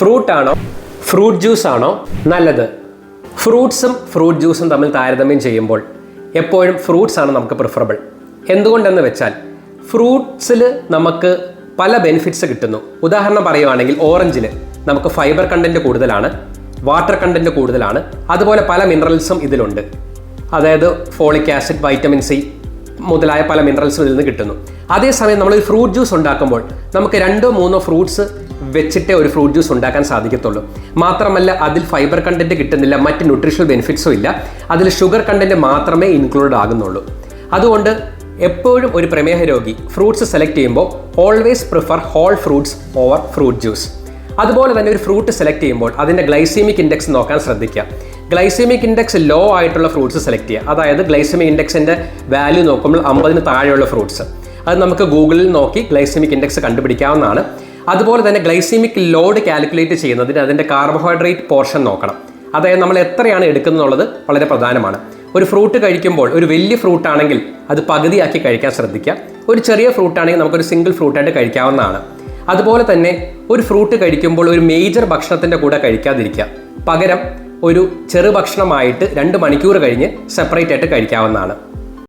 Fruit ആണോ fruit juice ആണോ നല്ലത്? ഫ്രൂട്ട്സും ഫ്രൂട്ട് ജ്യൂസും തമ്മിൽ താരതമ്യം ചെയ്യുമ്പോൾ എപ്പോഴും ഫ്രൂട്ട്സ് ആണ് നമുക്ക് പ്രിഫറബിൾ. എന്തുകൊണ്ടെന്ന് വെച്ചാൽ ഫ്രൂട്ട്സിൽ നമുക്ക് പല ബെനിഫിറ്റ്സ് കിട്ടുന്നു. ഉദാഹരണം പറയുവാണെങ്കിൽ ഓറഞ്ചിൽ നമുക്ക് ഫൈബർ കണ്ടൻറ്റ് കൂടുതലാണ്, വാട്ടർ കണ്ടൻറ്റ് കൂടുതലാണ്, അതുപോലെ പല മിനറൽസും ഇതിലുണ്ട്. അതായത് ഫോളിക് ആസിഡ്, വൈറ്റമിൻ സി മുതലായ പല മിനറൽസും ഇതിൽ നിന്ന് കിട്ടുന്നു. അതേസമയം നമ്മൾ ഒരു ഫ്രൂട്ട് ജ്യൂസ് ഉണ്ടാക്കുമ്പോൾ നമുക്ക് 2-3 ഫ്രൂട്ട്സ് വെച്ചിട്ടേ ഒരു ഫ്രൂട്ട് ജ്യൂസ് ഉണ്ടാക്കാൻ സാധിക്കത്തുള്ളൂ. മാത്രമല്ല അതിൽ ഫൈബർ കണ്ടൻറ്റ് കിട്ടുന്നില്ല, മറ്റ് ന്യൂട്രീഷണൽ ബെനിഫിറ്റ്സും ഇല്ല, അതിൽ ഷുഗർ കണ്ടൻറ്റ് മാത്രമേ ഇൻക്ലൂഡ് ആകുന്നുള്ളൂ. അതുകൊണ്ട് എപ്പോഴും ഒരു പ്രമേഹ രോഗി ഫ്രൂട്ട്സ് സെലക്ട് ചെയ്യുമ്പോൾ always prefer whole fruits over fruit juice. അതുപോലെ തന്നെ ഒരു ഫ്രൂട്ട് സെലക്ട് ചെയ്യുമ്പോൾ അതിൻ്റെ ഗ്ലൈസീമിക് ഇൻഡെക്സ് നോക്കാൻ ശ്രദ്ധിക്കുക. ഗ്ലൈസീമിക് ഇൻഡെക്സ് ലോ ആയിട്ടുള്ള ഫ്രൂട്ട്സ് സെലക്ട് ചെയ്യുക. അതായത് ഗ്ലൈസീമിക് ഇൻഡെക്സിൻ്റെ വാല്യൂ നോക്കുമ്പോൾ 50 താഴെയുള്ള ഫ്രൂട്ട്സ്, അത് നമുക്ക് ഗൂഗിളിൽ നോക്കി ഗ്ലൈസീമിക് ഇൻഡെക്സ് കണ്ടുപിടിക്കാവുന്നതാണ്. അതുപോലെ തന്നെ ഗ്ലൈസീമിക് ലോഡ് കാൽക്കുലേറ്റ് ചെയ്യുന്നതിന് അതിൻ്റെ കാർബോഹൈഡ്രേറ്റ് പോർഷൻ നോക്കണം. അതായത് നമ്മൾ എത്രയാണ് എടുക്കുന്നുള്ളത് വളരെ പ്രധാനമാണ്. ഒരു ഫ്രൂട്ട് കഴിക്കുമ്പോൾ ഒരു വലിയ ഫ്രൂട്ട് ആണെങ്കിൽ അത് പകുതിയാക്കി കഴിക്കാൻ ശ്രദ്ധിക്കുക. ഒരു ചെറിയ ഫ്രൂട്ട് ആണെങ്കിൽ നമുക്കൊരു സിംഗിൾ ഫ്രൂട്ടായിട്ട് കഴിക്കാവുന്നതാണ്. അതുപോലെ തന്നെ ഒരു ഫ്രൂട്ട് കഴിക്കുമ്പോൾ ഒരു മേജർ ഭക്ഷണത്തിൻ്റെ കൂടെ കഴിക്കാതിരിക്കുക. പകരം ഒരു ചെറു ഭക്ഷണമായിട്ട് 2 മണിക്കൂർ കഴിഞ്ഞ് സെപ്പറേറ്റ് ആയിട്ട് കഴിക്കാവുന്നതാണ്.